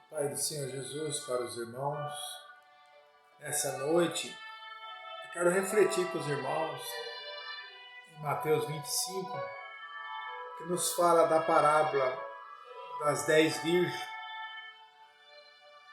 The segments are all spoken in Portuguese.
Pai do Senhor Jesus, para os irmãos, nessa noite, eu quero refletir com os irmãos em Mateus 25, que nos fala da parábola das 10 virgens.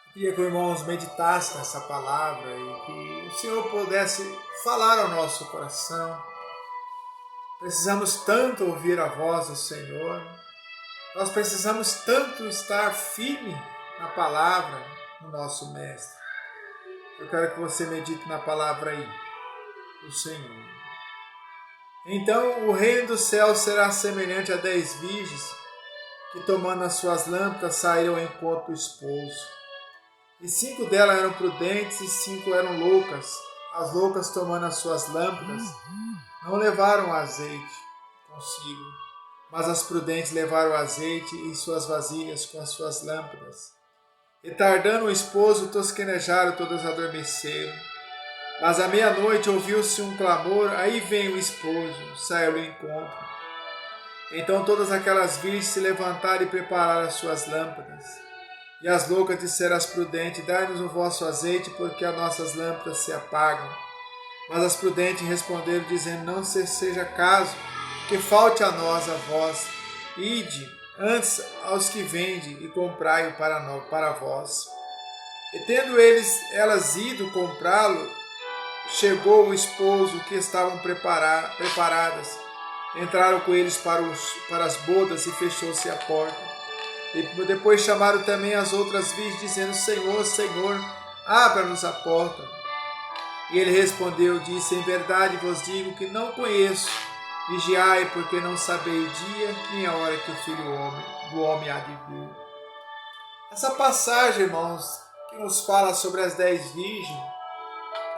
Eu queria que os irmãos meditassem nessa palavra e que o Senhor pudesse falar ao nosso coração. Precisamos tanto ouvir a voz do Senhor, nós precisamos tanto estar firme na palavra do nosso Mestre. Eu quero que você medite na palavra aí, do Senhor. Então o reino do céu será semelhante a 10 virgens, que tomando as suas lâmpadas saíram ao encontro do esposo. E 5 delas eram prudentes e 5 eram loucas. As loucas, tomando as suas lâmpadas, não levaram azeite consigo, mas as prudentes levaram azeite em suas vasilhas com as suas lâmpadas. E tardando o esposo, tosquenejaram, todas adormeceram. Mas à meia-noite ouviu-se um clamor, aí vem o esposo, saiu ao encontro. Então todas aquelas virgens se levantaram e prepararam as suas lâmpadas. E as loucas disseram às prudentes: dai-nos o vosso azeite, porque as nossas lâmpadas se apagam. Mas as prudentes responderam, dizendo: não seja caso que falte a nós a vós. Ide antes aos que vendem e comprai-o para vós. E tendo elas ido comprá-lo, chegou o esposo, que estavam preparadas. Entraram com eles para as bodas e fechou-se a porta. E depois chamaram também as outras virgens, dizendo: Senhor, Senhor, abra-nos a porta. E ele respondeu, disse: em verdade vos digo que não conheço. Vigiai, porque não sabeis o dia nem a hora que o Filho do Homem há de vir. Essa passagem, irmãos, que nos fala sobre as 10 virgens,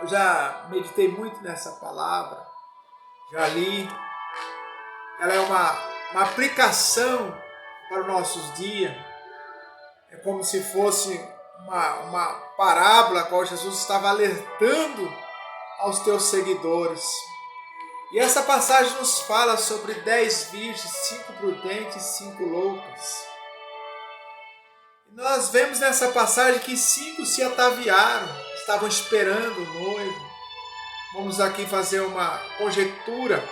eu já meditei muito nessa palavra, já li. Ela é uma aplicação para os nossos dias. É como se fosse uma parábola a qual Jesus estava alertando aos teus seguidores. E essa passagem nos fala sobre 10 virgens, 5 prudentes e 5 loucas. E nós vemos nessa passagem que 5 se ataviaram, estavam esperando o noivo. Vamos aqui fazer uma conjectura.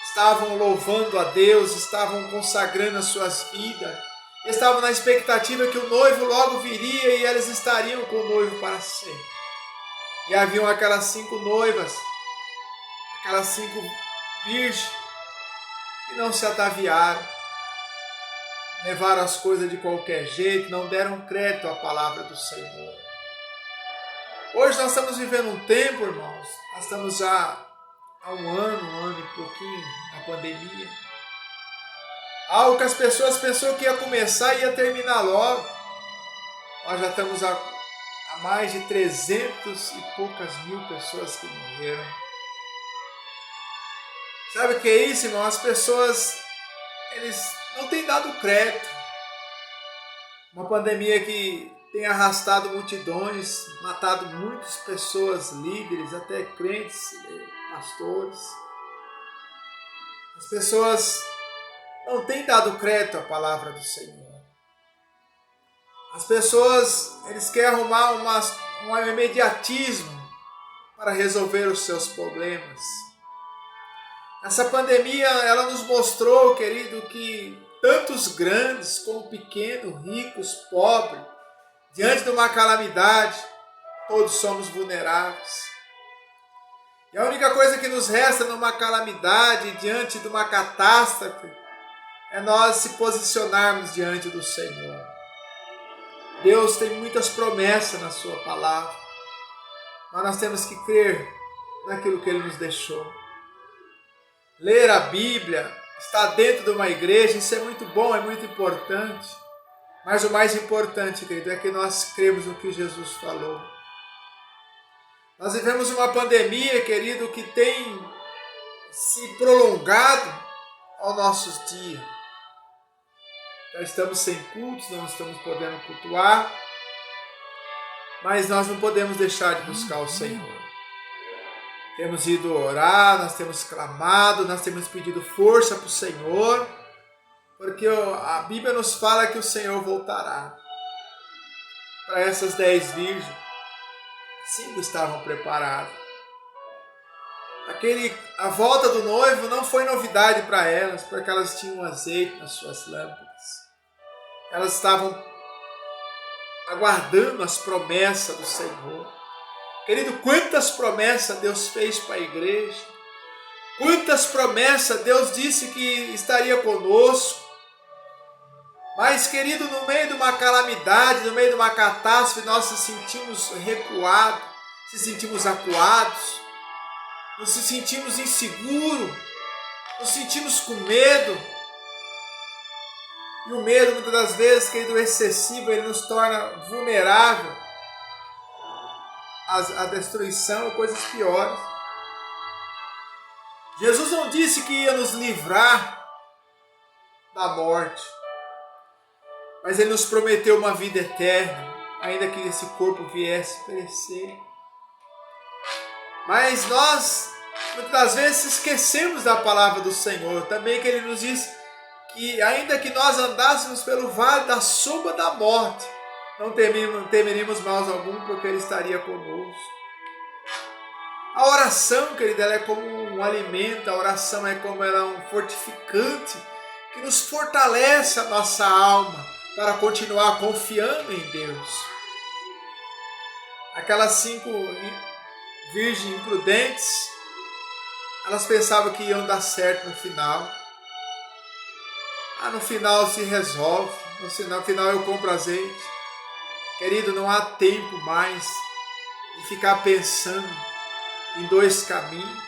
Estavam louvando a Deus, estavam consagrando as suas vidas, estavam na expectativa que o noivo logo viria e elas estariam com o noivo para sempre. E haviam aquelas 5 noivas, aquelas 5 virgens, que não se ataviaram, levaram as coisas de qualquer jeito, não deram crédito à palavra do Senhor. Hoje nós estamos vivendo um tempo, irmãos, nós estamos já há um ano e pouquinho na pandemia. Algo que as pessoas pensou que ia começar e ia terminar logo. Nós já estamos há mais de 300 e poucas mil pessoas que morreram. Sabe o que é isso, irmão? As pessoas, eles não têm dado crédito. Uma pandemia que tem arrastado multidões, matado muitas pessoas, líderes, até crentes, pastores. As pessoas não têm dado crédito à palavra do Senhor. As pessoas, eles querem arrumar um imediatismo para resolver os seus problemas. Essa pandemia, ela nos mostrou, querido, que tantos grandes como pequenos, ricos, pobres, diante de uma calamidade, todos somos vulneráveis. E a única coisa que nos resta numa calamidade, diante de uma catástrofe, é nós se posicionarmos diante do Senhor. Deus tem muitas promessas na sua palavra, mas nós temos que crer naquilo que Ele nos deixou. Ler a Bíblia, estar dentro de uma igreja, isso é muito bom, é muito importante. Mas o mais importante, querido, é que nós cremos no que Jesus falou. Nós vivemos uma pandemia, querido, que tem se prolongado aos nossos dias. Já estamos sem cultos, não estamos podendo cultuar, mas nós não podemos deixar de buscar o Senhor. Temos ido orar, nós temos clamado, nós temos pedido força para o Senhor, porque a Bíblia nos fala que o Senhor voltará. para essas 10 virgens, 5 estavam preparadas. A volta do noivo não foi novidade para elas, porque elas tinham azeite nas suas lâmpadas. Elas estavam aguardando as promessas do Senhor. Querido, quantas promessas Deus fez para a igreja? Quantas promessas Deus disse que estaria conosco? Mas, querido, no meio de uma calamidade, no meio de uma catástrofe, nós nos sentimos recuados, nos sentimos acuados, nos sentimos inseguros, nos sentimos com medo. E o medo, muitas das vezes, querido, excessivo, ele nos torna vulnerável à destruição ou coisas piores. Jesus não disse que ia nos livrar da morte, mas Ele nos prometeu uma vida eterna, ainda que esse corpo viesse perecer. Mas nós, muitas das vezes, esquecemos da palavra do Senhor. Também que Ele nos diz que ainda que nós andássemos pelo vale da sombra da morte, não temeríamos mal algum, porque Ele estaria conosco. A oração, querida, ela é como um alimento, a oração é como ela é um fortificante que nos fortalece a nossa alma para continuar confiando em Deus. Aquelas 5 virgens imprudentes, elas pensavam que iam dar certo no final. No final se resolve, no final eu compro azeite. Querido, não há tempo mais de ficar pensando em 2 caminhos.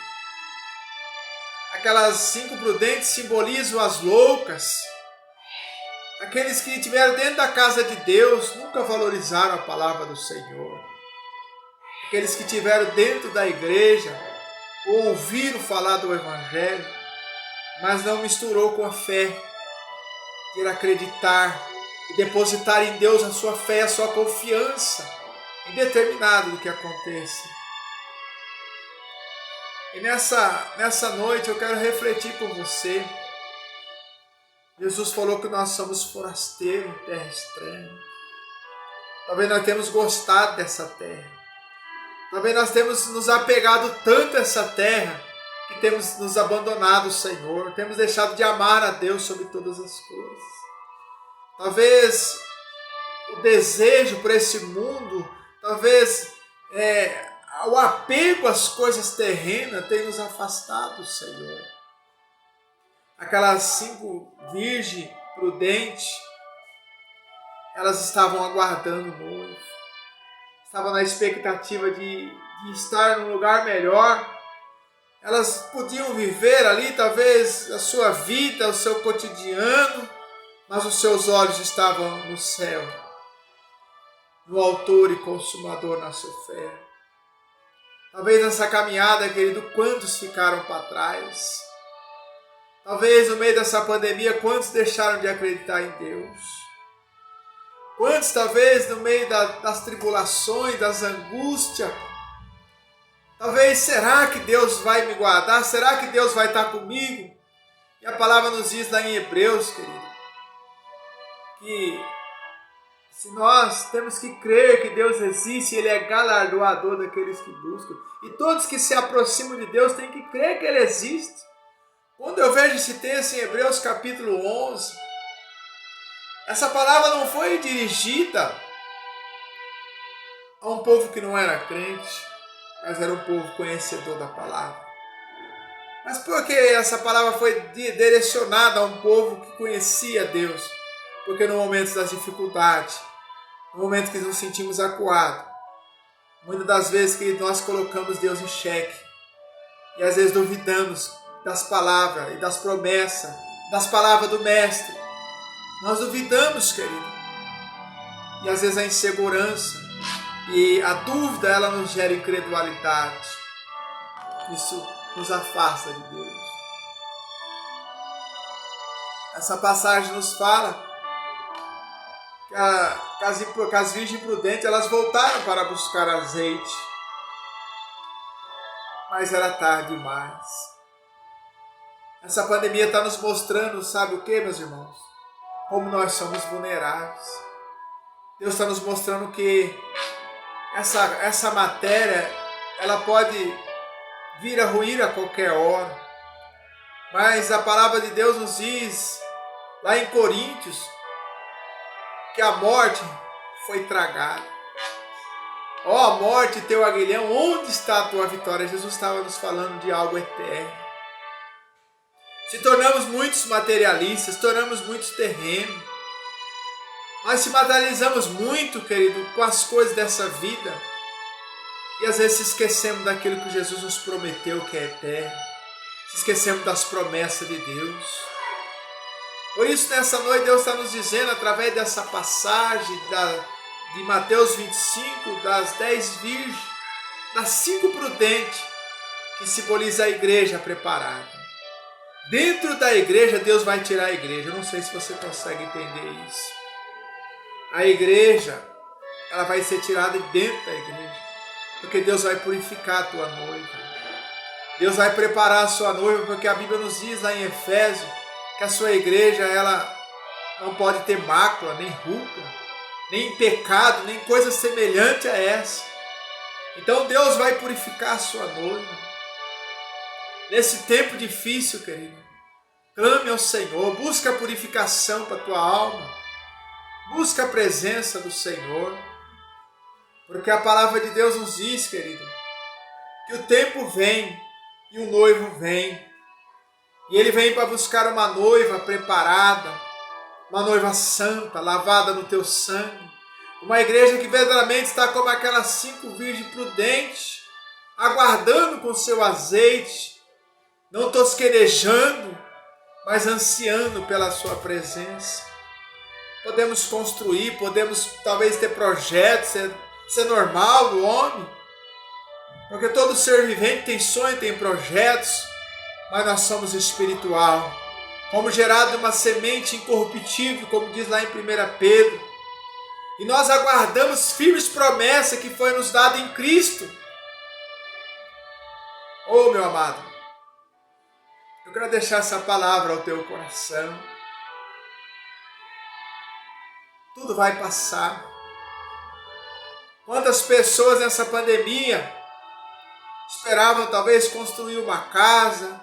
Aquelas 5 prudentes simbolizam as loucas. Aqueles que estiveram dentro da casa de Deus nunca valorizaram a palavra do Senhor. Aqueles que estiveram dentro da igreja ouviram falar do Evangelho, mas não misturou com a fé de acreditar e depositar em Deus a sua fé, a sua confiança, indeterminado do que aconteça. E nessa noite eu quero refletir com você. Jesus falou que nós somos forasteiros em terra estranha. Talvez nós temos gostado dessa terra. Talvez nós temos nos apegado tanto a essa terra que temos nos abandonado o Senhor. Temos deixado de amar a Deus sobre todas as coisas. Talvez o desejo por esse mundo, talvez o apego às coisas terrenas tem nos afastado do Senhor. Aquelas 5 virgens prudentes, elas estavam aguardando o noivo, estavam na expectativa de estar num lugar melhor. Elas podiam viver ali talvez a sua vida, o seu cotidiano, mas os seus olhos estavam no céu, no autor e consumador da sua fé. Talvez nessa caminhada, querido, quantos ficaram para trás? Talvez no meio dessa pandemia, quantos deixaram de acreditar em Deus? Quantos, talvez, no meio das tribulações, das angústias, talvez, será que Deus vai me guardar? Será que Deus vai estar comigo? E a palavra nos diz lá em Hebreus, querido, que se nós temos que crer que Deus existe, Ele é galardoador daqueles que buscam. E todos que se aproximam de Deus têm que crer que Ele existe. Quando eu vejo esse texto em Hebreus capítulo 11, essa palavra não foi dirigida a um povo que não era crente, mas era um povo conhecedor da palavra. Mas por que essa palavra foi direcionada a um povo que conhecia Deus? Porque no momento das dificuldades, no momento que nos sentimos acuados, muitas das vezes que nós colocamos Deus em xeque, e às vezes duvidamos das palavras e das promessas, das palavras do Mestre. Nós duvidamos, querido. E às vezes a insegurança e a dúvida, ela nos gera incredulidade. Isso nos afasta de Deus. Essa passagem nos fala que as virgens prudentes, elas voltaram para buscar azeite. Mas era tarde demais. Essa pandemia está nos mostrando, sabe o que, meus irmãos? Como nós somos vulneráveis. Deus está nos mostrando que essa matéria, ela pode vir a ruir a qualquer hora. Mas a palavra de Deus nos diz, lá em Coríntios, que a morte foi tragada. Ó morte, teu aguilhão, onde está a tua vitória? Jesus estava nos falando de algo eterno. Se tornamos muitos materialistas, tornamos muitos terrenos. Nós se materializamos muito, querido, com as coisas dessa vida. E às vezes se esquecemos daquilo que Jesus nos prometeu, que é eterno. Se esquecemos das promessas de Deus. Por isso, nessa noite, Deus está nos dizendo, através dessa passagem de Mateus 25, das 10 virgens, das 5 prudentes, que simboliza a igreja preparada. Dentro da igreja, Deus vai tirar a igreja. Eu não sei se você consegue entender isso. A igreja, ela vai ser tirada de dentro da igreja. Porque Deus vai purificar a tua noiva. Deus vai preparar a sua noiva, porque a Bíblia nos diz lá em Efésios, que a sua igreja, ela não pode ter mácula, nem ruga, nem pecado, nem coisa semelhante a essa. Então Deus vai purificar a sua noiva. Nesse tempo difícil, querido, clame ao Senhor, busca a purificação para a tua alma, busca a presença do Senhor, porque a palavra de Deus nos diz, querido, que o tempo vem e o noivo vem, e ele vem para buscar uma noiva preparada, uma noiva santa, lavada no teu sangue, uma igreja que verdadeiramente está como aquelas 5 virgens prudentes, aguardando com seu azeite, não tosquerejando, mas ansiando pela sua presença. Podemos construir, podemos talvez ter projetos, ser normal do homem, porque todo ser vivente tem sonho, tem projetos, mas nós somos espiritual, como gerado de uma semente incorruptível, como diz lá em 1 Pedro, e nós aguardamos firmes promessas que foi nos dada em Cristo. Oh, meu amado, eu quero deixar essa palavra ao teu coração. Tudo vai passar. Quantas pessoas nessa pandemia esperavam talvez construir uma casa,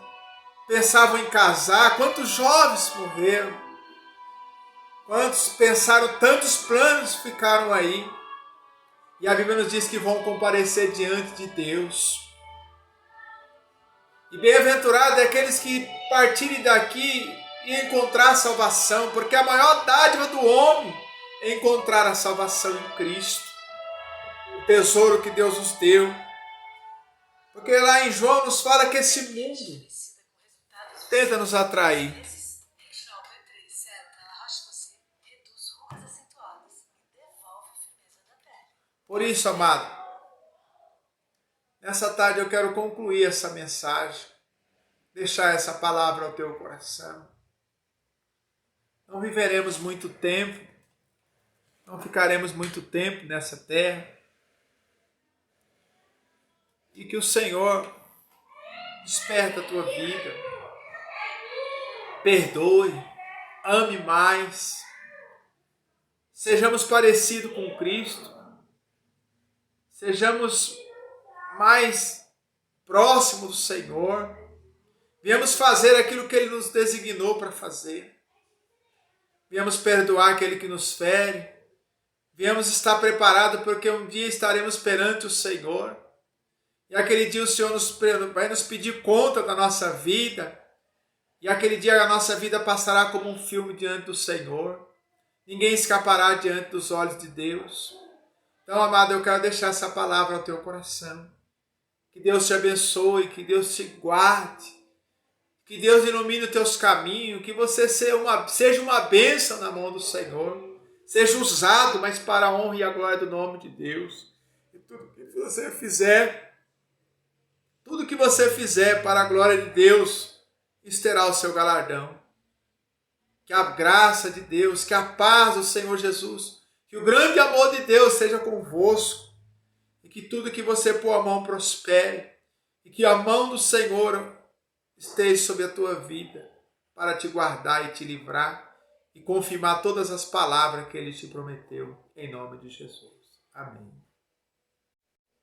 pensavam em casar, quantos jovens morreram, quantos pensaram, tantos planos ficaram aí. E a Bíblia nos diz que vão comparecer diante de Deus. E bem-aventurado é aqueles que partirem daqui e encontrar a salvação, porque a maior dádiva do homem é encontrar a salvação em Cristo, o tesouro que Deus nos deu. Porque lá em João nos fala que esse mundo tenta nos atrair. Por isso, amado, nessa tarde eu quero concluir essa mensagem, deixar essa palavra ao teu coração. Não viveremos muito tempo, não ficaremos muito tempo nessa terra. E que o Senhor desperta a tua vida, perdoe, ame mais, sejamos parecidos com Cristo, sejamos mais próximos do Senhor, viemos fazer aquilo que Ele nos designou para fazer, viemos perdoar aquele que nos fere, viemos estar preparados porque um dia estaremos perante o Senhor, e aquele dia o Senhor vai nos pedir conta da nossa vida, e aquele dia a nossa vida passará como um filme diante do Senhor, ninguém escapará diante dos olhos de Deus. Então, amado, eu quero deixar essa palavra ao teu coração. Que Deus te abençoe, que Deus te guarde, que Deus ilumine os teus caminhos, que você seja uma bênção na mão do Senhor, seja usado, mas para a honra e a glória do nome de Deus. E tudo que você fizer para a glória de Deus, isso terá o seu galardão. Que a graça de Deus, que a paz do Senhor Jesus, que o grande amor de Deus seja convosco, e que tudo que você pôr a mão prospere, e que a mão do Senhor esteja sobre a tua vida, para te guardar e te livrar, e confirmar todas as palavras que Ele te prometeu, em nome de Jesus. Amém.